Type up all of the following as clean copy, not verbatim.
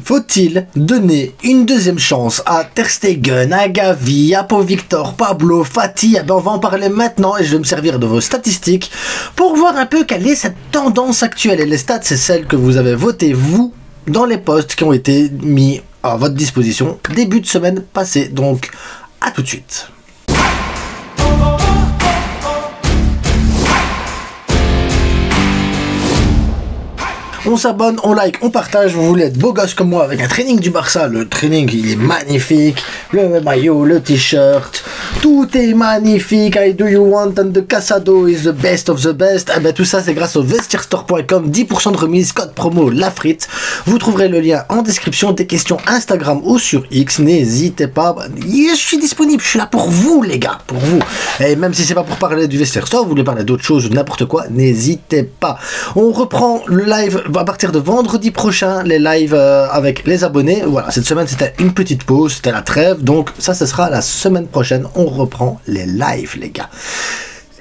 Faut-il donner une deuxième chance à Ter Stegen, à Gavi, à Pau Victor, Pablo, Fati? On va en parler maintenant et je vais me servir de vos statistiques pour voir un peu quelle est cette tendance actuelle. Et les stats, c'est celles que vous avez votées, vous, dans les posts qui ont été mis à votre disposition début de semaine passée. Donc, à tout de suite. On s'abonne, on like, on partage. Vous voulez être beau gosse comme moi avec un training du Barça. Le training, il est magnifique. Le maillot, le t-shirt, tout est magnifique. I do you want and the Casado is the best of the best. Eh ben, tout ça, c'est grâce au vestierstore.com. 10% de remise, code promo La Frite. Vous trouverez le lien en description. Des questions Instagram ou sur X, n'hésitez pas. Je suis disponible, je suis là pour vous, les gars, pour vous. Et même si c'est pas pour parler du Vestiaire Store, vous voulez parler d'autre chose ou n'importe quoi, n'hésitez pas. On reprend le live à partir de vendredi prochain, les lives avec les abonnés. Voilà, cette semaine c'était une petite pause, c'était la trêve, donc ça ce sera la semaine prochaine. On reprend les lives, les gars.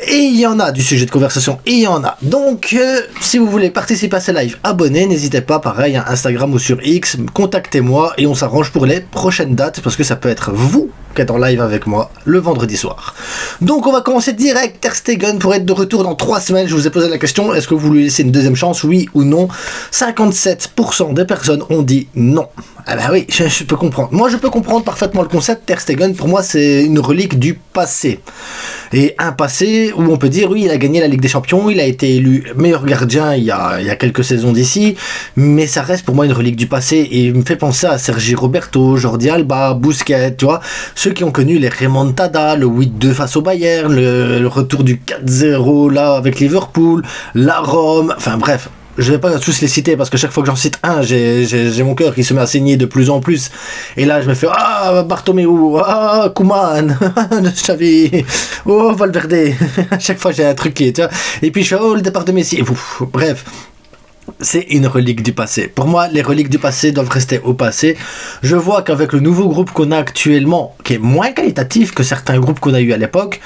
Et il y en a du sujet de conversation, il y en a. Donc, si vous voulez participer à ces lives, abonnez, n'hésitez pas, pareil, à Instagram ou sur X, contactez-moi et on s'arrange pour les prochaines dates, parce que ça peut être vous qui êtes en live avec moi le vendredi soir. Donc, on va commencer direct. Ter Stegen pour être de retour dans 3 semaines. Je vous ai posé la question, est-ce que vous lui laissez une deuxième chance, oui ou non? 57% des personnes ont dit non. Ah bah oui, je peux comprendre. Moi, je peux comprendre parfaitement le concept. Ter Stegen, pour moi, c'est une relique du passé. Et un passé où on peut dire, oui, il a gagné la Ligue des Champions, il a été élu meilleur gardien il y a quelques saisons d'ici, mais ça reste pour moi une relique du passé. Et il me fait penser à Sergi Roberto, Jordi Alba, Busquets, tu vois, ceux qui ont connu les remontada, le 8-2 face au Bayern, le retour du 4-0 là avec Liverpool, la Rome, enfin bref. Je vais pas tous les citer parce que chaque fois que j'en cite un, j'ai mon cœur qui se met à saigner de plus en plus. Et là, je me fais Bartomeu, Koeman, Xavi, Valverde. À chaque fois, j'ai un truc qui est, tu vois. Et puis je fais le départ de Messi. Bref. C'est une relique du passé. Pour moi, les reliques du passé doivent rester au passé. Je vois qu'avec le nouveau groupe qu'on a actuellement, qui est moins qualitatif que certains groupes qu'on a eu à l'époque,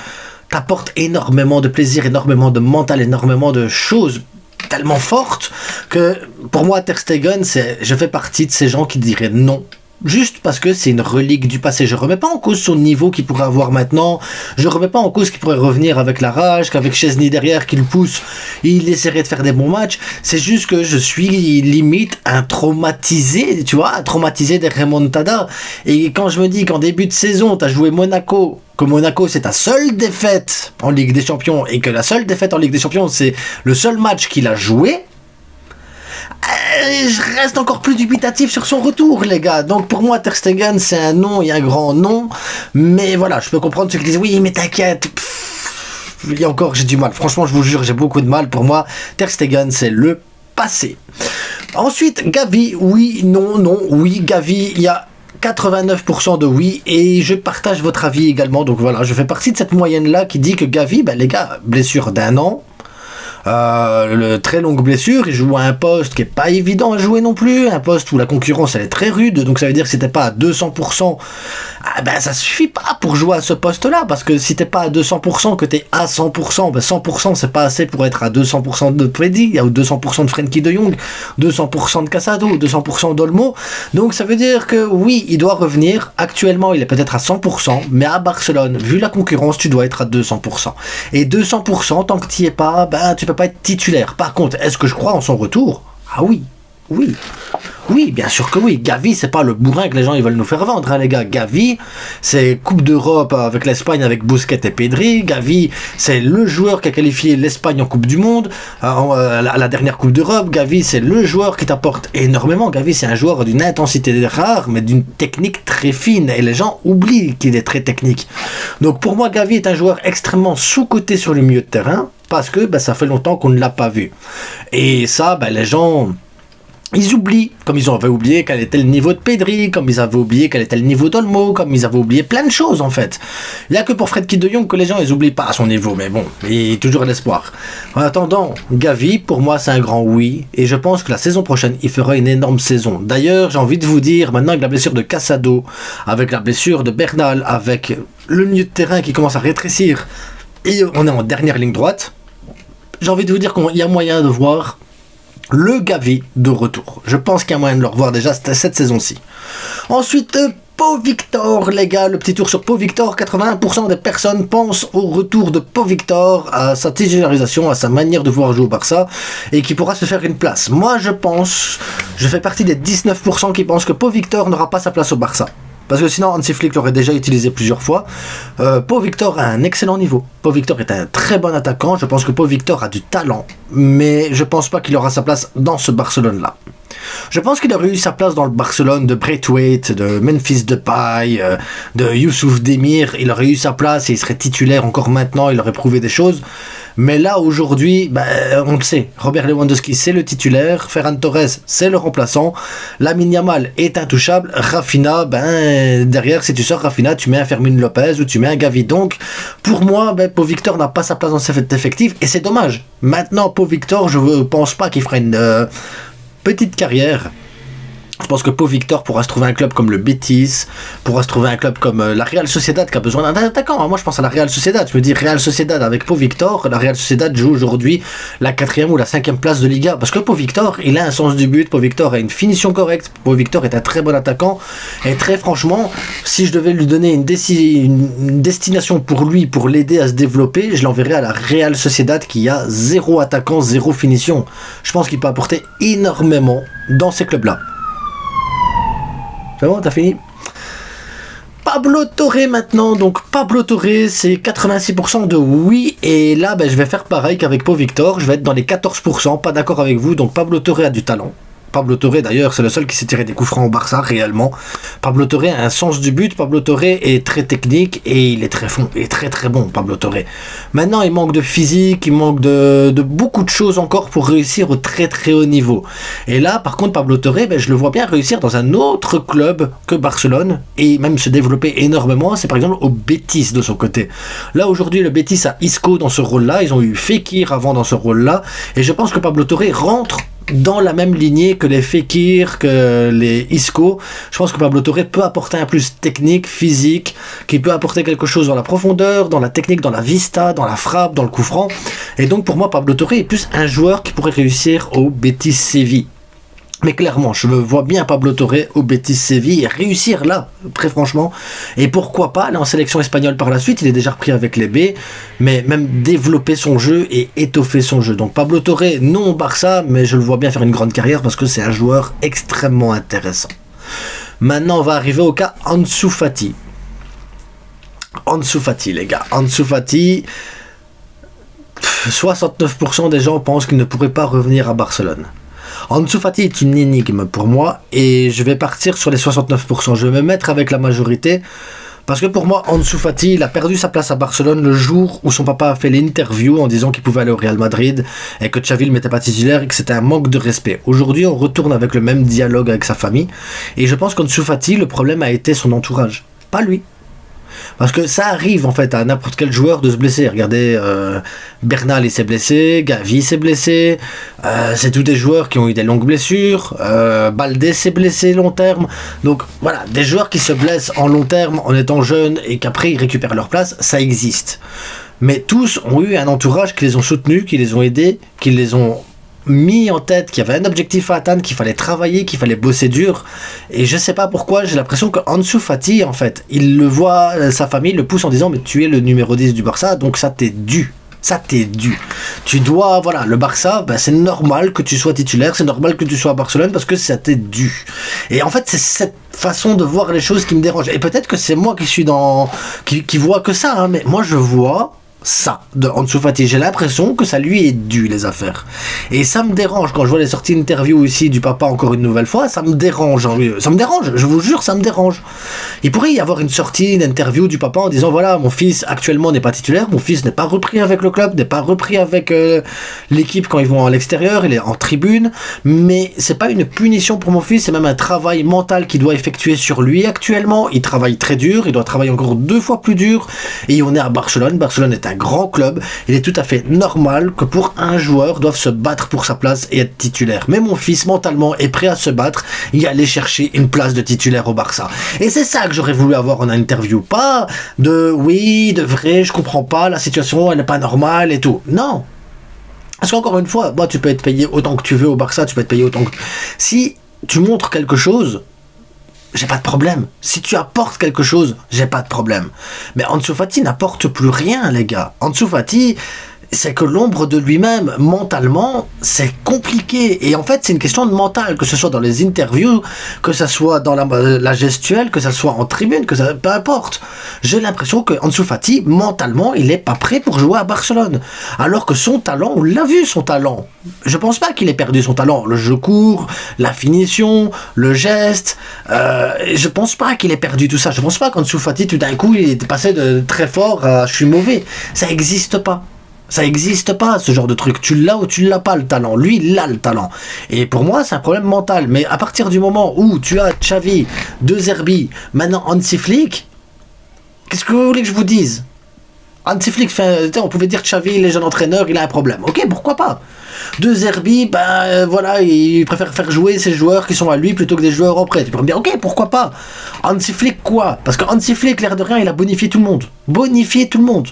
t'apporte énormément de plaisir, énormément de mental, énormément de choses tellement forte que pour moi Ter Stegen, je fais partie de ces gens qui diraient non. Juste parce que c'est une relique du passé. Je remets pas en cause son niveau qu'il pourrait avoir maintenant. Je remets pas en cause qu'il pourrait revenir avec la rage, qu'avec Chesney derrière qu'il pousse, il essaierait de faire des bons matchs. C'est juste que je suis limite un traumatisé, tu vois, un traumatisé des remontadas. Et quand je me dis qu'en début de saison, t'as joué Monaco, que Monaco c'est ta seule défaite en Ligue des Champions et que la seule défaite en Ligue des Champions c'est le seul match qu'il a joué, je reste encore plus dubitatif sur son retour, les gars. Donc pour moi, Ter Stegen, c'est un nom et un grand nom. Mais voilà, je peux comprendre ceux qui disent oui, mais t'inquiète. Il y a encore, j'ai du mal. Franchement, je vous jure, j'ai beaucoup de mal. Pour moi, Ter Stegen, c'est le passé. Ensuite, Gavi, oui, non, non, oui, Gavi, il y a 89% de oui, et je partage votre avis également. Donc voilà, je fais partie de cette moyenne-là qui dit que Gavi, ben les gars, blessure d'1 an. Très longue blessure, il joue à un poste qui est pas évident à jouer non plus, un poste où la concurrence elle est très rude, donc ça veut dire que si t'es pas à 200%, ben ça suffit pas pour jouer à ce poste là, parce que si t'es pas à 200%, que t'es à 100%, ben 100% c'est pas assez pour être à 200% de Freddy, ou 200% de Frenkie de Jong, 200% de Casado, 200% d'Olmo, donc ça veut dire que oui, il doit revenir. Actuellement il est peut-être à 100%, mais à Barcelone, vu la concurrence, tu dois être à 200%, et 200% tant que t'y es pas, ben tu peux pas être titulaire. Par contre, est-ce que je crois en son retour? Ah oui, oui, oui, bien sûr que oui. Gavi, c'est pas le bourrin que les gens ils veulent nous faire vendre, hein, les gars. Gavi, c'est Coupe d'Europe avec l'Espagne, avec Busquets et Pedri. Gavi, c'est le joueur qui a qualifié l'Espagne en Coupe du Monde, à la dernière Coupe d'Europe. Gavi, c'est le joueur qui t'apporte énormément. Gavi, c'est un joueur d'une intensité rare, mais d'une technique très fine. Et les gens oublient qu'il est très technique. Donc pour moi, Gavi est un joueur extrêmement sous-coté sur le milieu de terrain, parce que ben, ça fait longtemps qu'on ne l'a pas vu. Et ça, ben, les gens, ils oublient, comme ils avaient oublié quel était le niveau de Pedri, comme ils avaient oublié quel était le niveau d'Olmo, comme ils avaient oublié plein de choses en fait. Il n'y a que pour Frenkie de Jong que les gens ils oublient pas son niveau, mais bon, il y a toujours l'espoir. En attendant, Gavi, pour moi c'est un grand oui, et je pense que la saison prochaine, il fera une énorme saison. D'ailleurs, j'ai envie de vous dire, maintenant avec la blessure de Casado, avec la blessure de Bernal, avec le milieu de terrain qui commence à rétrécir, et on est en dernière ligne droite, j'ai envie de vous dire qu'il y a moyen de voir le Gavi de retour. Je pense qu'il y a moyen de le revoir déjà cette saison-ci. Ensuite, Pau Victor, les gars, le petit tour sur Pau Victor. 81% des personnes pensent au retour de Pau Victor, à sa titularisation, à sa manière de pouvoir jouer au Barça, et qui pourra se faire une place. Moi, je fais partie des 19% qui pensent que Pau Victor n'aura pas sa place au Barça. Parce que sinon, Hansi Flick l'aurait déjà utilisé plusieurs fois. Pau Victor a un excellent niveau. Pau Victor est un très bon attaquant. Je pense que Pau Victor a du talent. Mais je pense pas qu'il aura sa place dans ce Barcelone-là. Je pense qu'il aurait eu sa place dans le Barcelone de Braithwaite, de Memphis Depay, de Youssouf Demir. Il aurait eu sa place et il serait titulaire encore maintenant. Il aurait prouvé des choses. Mais là, aujourd'hui, on le sait. Robert Lewandowski, c'est le titulaire. Ferran Torres, c'est le remplaçant. Lamine Yamal est intouchable. Rafinha, derrière, si tu sors Rafinha, tu mets un Fermin Lopez ou tu mets un Gavi. Donc, pour moi, Pau Victor n'a pas sa place dans cet effectif. Et c'est dommage. Maintenant, Pau Victor, je ne pense pas qu'il fera une petite carrière. Je pense que Pau Victor pourra se trouver un club comme le Betis, pourra se trouver un club comme la Real Sociedad qui a besoin d'un attaquant. Moi je pense à la Real Sociedad, je me dis Real Sociedad avec Pau Victor, la Real Sociedad joue aujourd'hui la 4e ou la 5e place de Liga. Parce que Pau Victor, il a un sens du but, Pau Victor a une finition correcte, Pau Victor est un très bon attaquant. Et très franchement, si je devais lui donner une destination pour lui, pour l'aider à se développer, je l'enverrais à la Real Sociedad qui a 0 attaquant, 0 finition. Je pense qu'il peut apporter énormément dans ces clubs-là. C'est bon, t'as fini? Pablo Torre maintenant, donc Pablo Torre c'est 86% de oui, et là je vais faire pareil qu'avec Pau Victor, je vais être dans les 14%, pas d'accord avec vous, donc Pablo Torre a du talent. Pablo Torre d'ailleurs c'est le seul qui s'est tiré des coups francs au Barça réellement. Pablo Torre a un sens du but, Pablo Torre est très technique et il est très bon Pablo Torre. Maintenant il manque de physique, il manque de beaucoup de choses encore pour réussir au très haut niveau. Et là par contre Pablo Torre, je le vois bien réussir dans un autre club que Barcelone et même se développer énormément, c'est par exemple au Betis de son côté. Là aujourd'hui le Betis a Isco dans ce rôle là, ils ont eu Fekir avant dans ce rôle là, et je pense que Pablo Torre rentre dans la même lignée que les Fekir, que les Isco. Je pense que Pablo Torre peut apporter un plus technique, physique, qui peut apporter quelque chose dans la profondeur, dans la technique, dans la vista, dans la frappe, dans le coup franc. Et donc pour moi, Pablo Torre est plus un joueur qui pourrait réussir au Betis Séville. Mais clairement, je vois bien Pablo Torre au Betis Séville et réussir là, très franchement. Et pourquoi pas aller en sélection espagnole par la suite, il est déjà repris avec les B, mais même développer son jeu et étoffer son jeu. Donc Pablo Torre, non au Barça, mais je le vois bien faire une grande carrière parce que c'est un joueur extrêmement intéressant. Maintenant, on va arriver au cas Ansu Fati. Ansu Fati, les gars. Ansu Fati, 69% des gens pensent qu'il ne pourrait pas revenir à Barcelone. Ansu Fati est une énigme pour moi et je vais partir sur les 69%. Je vais me mettre avec la majorité parce que pour moi, Ansu Fati, il a perdu sa place à Barcelone le jour où son papa a fait l'interview en disant qu'il pouvait aller au Real Madrid et que Xavi ne le mettait pas titulaire et que c'était un manque de respect. Aujourd'hui, on retourne avec le même dialogue avec sa famille et je pense qu'Ansu Fati, le problème a été son entourage, pas lui. Parce que ça arrive en fait à n'importe quel joueur de se blesser. Regardez, Bernal il s'est blessé, Gavi s'est blessé, c'est tous des joueurs qui ont eu des longues blessures, Baldé s'est blessé long terme. Donc voilà, des joueurs qui se blessent en long terme en étant jeunes et qu'après ils récupèrent leur place, ça existe. Mais tous ont eu un entourage qui les ont soutenus, qui les ont aidés, qui les ont mis en tête qu'il y avait un objectif à atteindre, qu'il fallait travailler, qu'il fallait bosser dur. Et je sais pas pourquoi, j'ai l'impression que Ansu Fati, en fait, il le voit, sa famille le pousse en disant mais tu es le numéro 10 du Barça, donc ça t'est dû. Ça t'est dû. Tu dois, voilà, le Barça, c'est normal que tu sois titulaire, c'est normal que tu sois à Barcelone parce que ça t'est dû. Et en fait, c'est cette façon de voir les choses qui me dérange. Et peut-être que c'est moi qui suis qui vois que ça, hein, mais moi je vois ça de Ansu Fati, j'ai l'impression que ça lui est dû les affaires et ça me dérange quand je vois les sorties d'interview ici du papa encore une nouvelle fois, ça me dérange, je vous jure, ça me dérange. Il pourrait y avoir une sortie d'interview du papa en disant voilà, mon fils actuellement n'est pas titulaire, mon fils n'est pas repris avec le club, n'est pas repris avec l'équipe quand ils vont à l'extérieur, il est en tribune, mais c'est pas une punition pour mon fils, c'est même un travail mental qu'il doit effectuer sur lui actuellement. Il travaille très dur, il doit travailler encore 2 fois plus dur et on est à Barcelone est un grand club, il est tout à fait normal que pour un joueur doive se battre pour sa place et être titulaire. Mais mon fils mentalement est prêt à se battre et aller chercher une place de titulaire au Barça. Et c'est ça que j'aurais voulu avoir en interview, pas de oui, de vrai, je comprends pas, la situation elle n'est pas normale et tout. Non. Parce qu'encore une fois, moi, tu peux être payé autant que tu veux au Barça, tu peux être payé autant que... Si tu montres quelque chose, j'ai pas de problème. Si tu apportes quelque chose, j'ai pas de problème. Mais Ansu Fati n'apporte plus rien, les gars. Ansu Fati, c'est que l'ombre de lui-même, mentalement, c'est compliqué. Et en fait, c'est une question de mental, que ce soit dans les interviews, que ce soit dans la gestuelle, que ce soit en tribune, que ça, peu importe. J'ai l'impression que Ansu Fati, mentalement, il est pas prêt pour jouer à Barcelone. Alors que son talent, on l'a vu, son talent. Je pense pas qu'il ait perdu son talent. Le jeu court, la finition, le geste. Je pense pas qu'il ait perdu tout ça. Je pense pas qu'Ansu Fati, tout d'un coup, il est passé de très fort à je suis mauvais. Ça existe pas. Ça n'existe pas, ce genre de truc. Tu l'as ou tu l'as pas, le talent. Lui, il a le talent. Et pour moi, c'est un problème mental. Mais à partir du moment où tu as Xavi, De Zerbi, maintenant Hansi Flick, qu'est-ce que vous voulez que je vous dise? Hansi Flick, on pouvait dire que Xavi, il est jeune entraîneur, il a un problème. Ok, pourquoi pas? De Zerbi, ben voilà, il préfère faire jouer ses joueurs qui sont à lui plutôt que des joueurs en prêt. Tu peux me dire, ok, pourquoi pas? Hansi Flick, quoi? Parce que Hansi Flick, l'air de rien, il a bonifié tout le monde. Bonifié tout le monde.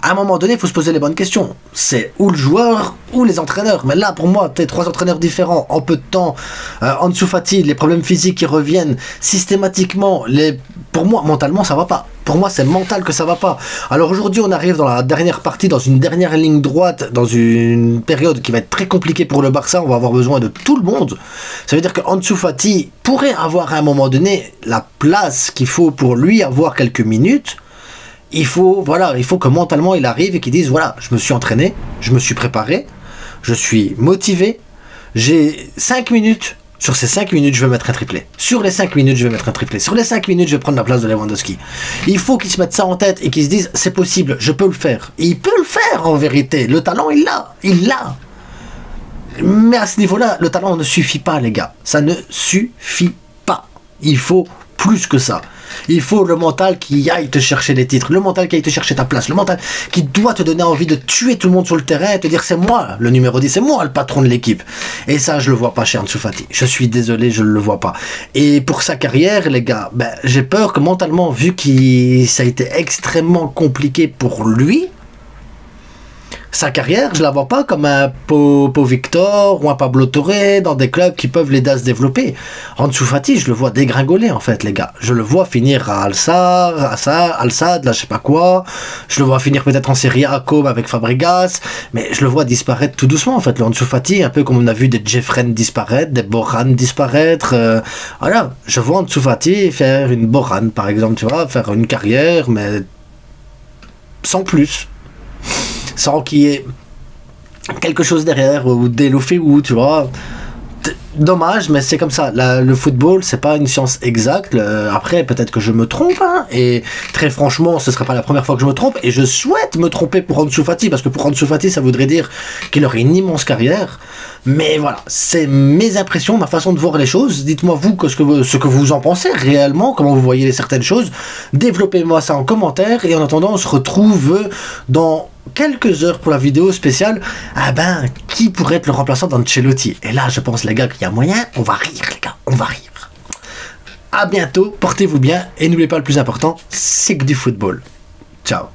À un moment donné, il faut se poser les bonnes questions. C'est ou le joueur ou les entraîneurs. Mais là, pour moi, tu as 3 entraîneurs différents en peu de temps. Ansu Fati, les problèmes physiques qui reviennent systématiquement. Pour moi, mentalement, ça va pas. Pour moi, c'est mental que ça va pas. Alors aujourd'hui, on arrive dans la dernière partie, dans une dernière ligne droite, dans une période qui va être très compliquée pour le Barça. On va avoir besoin de tout le monde. Ça veut dire que Ansu Fati pourrait avoir à un moment donné la place qu'il faut pour lui avoir quelques minutes. Il faut que mentalement il arrive et qu'il dise voilà, je me suis entraîné, je me suis préparé, je suis motivé, j'ai 5 minutes, sur ces 5 minutes je vais mettre un triplé. Sur les 5 minutes je vais mettre un triplé. Sur les 5 minutes je vais prendre la place de Lewandowski. Il faut qu'il se mette ça en tête et qu'il se dise c'est possible, je peux le faire. Et il peut le faire en vérité, le talent il l'a. Mais à ce niveau-là, le talent ne suffit pas les gars, ça ne suffit pas. Il faut plus que ça. Il faut le mental qui aille te chercher les titres, le mental qui aille te chercher ta place, le mental qui doit te donner envie de tuer tout le monde sur le terrain et te dire c'est moi le numéro 10, c'est moi le patron de l'équipe. Et ça, je le vois pas chez Ansu Fati. Je suis désolé, je ne le vois pas. Et pour sa carrière, les gars, j'ai peur que mentalement, vu que ça a été extrêmement compliqué pour lui, sa carrière, je la vois pas comme un Pau Victor ou un Pablo Torre dans des clubs qui peuvent l'aider à se développer. Ansu Fati, je le vois dégringoler en fait, les gars. Je le vois finir à Al-Sadd, là je sais pas quoi. Je le vois finir peut-être en Serie A comme avec Fabregas, mais je le vois disparaître tout doucement en fait. Le Ansu Fati, un peu comme on a vu des Jeffren disparaître, des Boran disparaître. Voilà, je vois Ansu Fati faire une Boran par exemple, tu vois, faire une carrière, mais sans plus. Sans qu'il y ait quelque chose derrière, ou des ou tu vois. Dommage, mais c'est comme ça. Le football, c'est pas une science exacte. Après, peut-être que je me trompe, hein, et très franchement, ce serait pas la première fois que je me trompe, et je souhaite me tromper pour Ansu Fati, parce que pour Ansu Fati, ça voudrait dire qu'il aurait une immense carrière. Mais voilà, c'est mes impressions, ma façon de voir les choses. Dites-moi vous ce que vous en pensez réellement, comment vous voyez certaines choses. Développez-moi ça en commentaire, et en attendant, on se retrouve dans quelques heures pour la vidéo spéciale. Qui pourrait être le remplaçant d'Ancelotti? Et là, je pense, les gars, qu'il y a moyen. On va rire, les gars, on va rire. À bientôt, portez-vous bien, et n'oubliez pas le plus important, c'est que du football. Ciao.